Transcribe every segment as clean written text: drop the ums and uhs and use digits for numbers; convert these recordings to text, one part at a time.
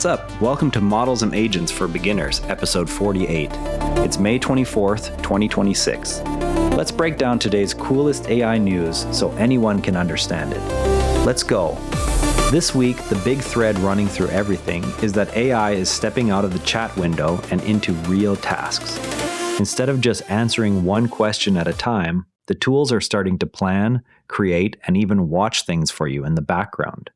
What's up? Welcome to Models and Agents for Beginners, episode 48. It's May 24th, 2026. Let's break down today's coolest AI news so anyone can understand it. Let's go. This week, the big thread running through everything is that AI is stepping out of the chat window and into real tasks. Instead of just answering one question at a time, the tools are starting to plan, create, and even watch things for you in the background.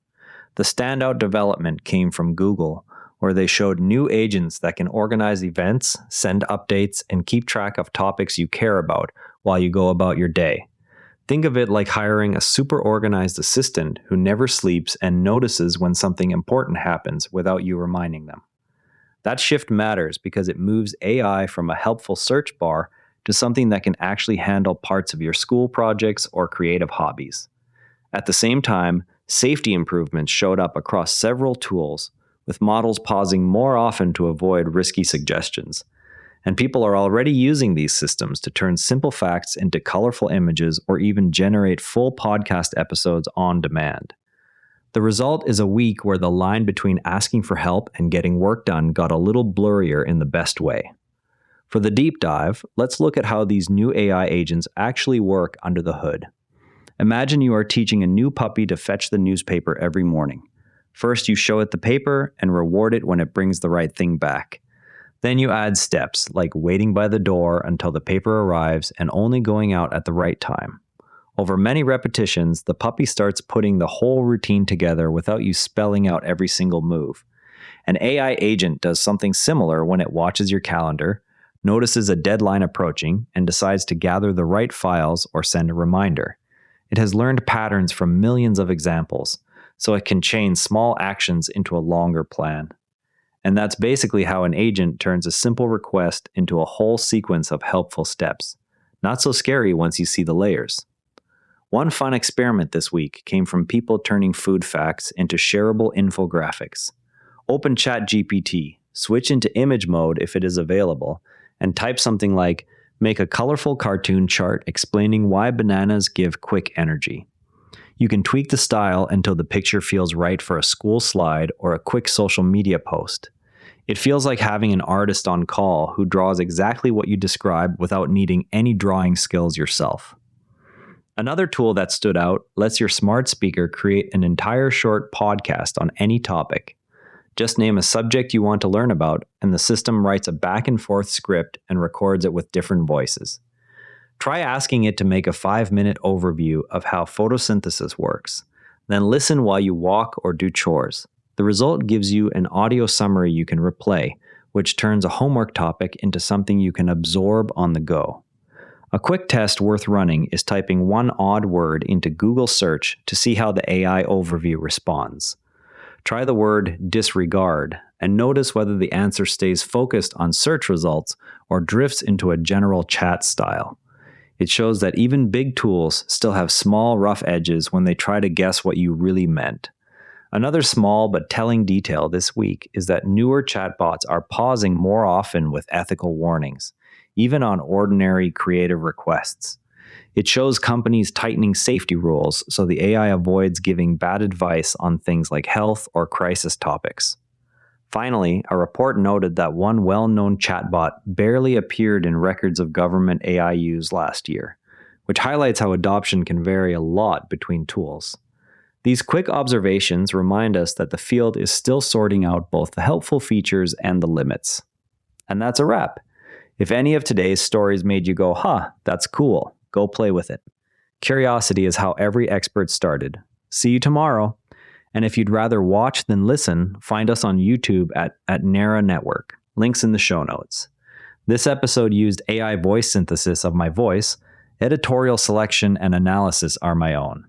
The standout development came from Google, where they showed new agents that can organize events, send updates, and keep track of topics you care about while you go about your day. Think of it like hiring a super organized assistant who never sleeps and notices when something important happens without you reminding them. That shift matters because it moves AI from a helpful search bar to something that can actually handle parts of your school projects or creative hobbies. At the same time, safety improvements showed up across several tools, with models pausing more often to avoid risky suggestions. And people are already using these systems to turn simple facts into colorful images or even generate full podcast episodes on demand. The result is a week where the line between asking for help and getting work done got a little blurrier in the best way. For the deep dive, let's look at how these new AI agents actually work under the hood. Imagine you are teaching a new puppy to fetch the newspaper every morning. First, you show it the paper and reward it when it brings the right thing back. Then you add steps, like waiting by the door until the paper arrives and only going out at the right time. Over many repetitions, the puppy starts putting the whole routine together without you spelling out every single move. An AI agent does something similar when it watches your calendar, notices a deadline approaching, and decides to gather the right files or send a reminder. It has learned patterns from millions of examples, so it can chain small actions into a longer plan. And that's basically how an agent turns a simple request into a whole sequence of helpful steps. Not so scary once you see the layers. One fun experiment this week came from people turning food facts into shareable infographics. Open ChatGPT, switch into image mode if it is available, and type something like, "Make a colorful cartoon chart explaining why bananas give quick energy." You can tweak the style until the picture feels right for a school slide or a quick social media post. It feels like having an artist on call who draws exactly what you describe without needing any drawing skills yourself. Another tool that stood out lets your smart speaker create an entire short podcast on any topic. Just name a subject you want to learn about, and the system writes a back-and-forth script and records it with different voices. Try asking it to make a 5-minute overview of how photosynthesis works. Then listen while you walk or do chores. The result gives you an audio summary you can replay, which turns a homework topic into something you can absorb on the go. A quick test worth running is typing one odd word into Google search to see how the AI overview responds. Try the word disregard and notice whether the answer stays focused on search results or drifts into a general chat style. It shows that even big tools still have small, rough edges when they try to guess what you really meant. Another small but telling detail this week is that newer chatbots are pausing more often with ethical warnings, even on ordinary creative requests. It shows companies tightening safety rules so the AI avoids giving bad advice on things like health or crisis topics. Finally, a report noted that one well-known chatbot barely appeared in records of government AI use last year, which highlights how adoption can vary a lot between tools. These quick observations remind us that the field is still sorting out both the helpful features and the limits. And that's a wrap. If any of today's stories made you go, that's cool, go play with it. Curiosity is how every expert started. See you tomorrow. And if you'd rather watch than listen, find us on YouTube at Nara Network. Links in the show notes. This episode used AI voice synthesis of my voice. Editorial selection and analysis are my own.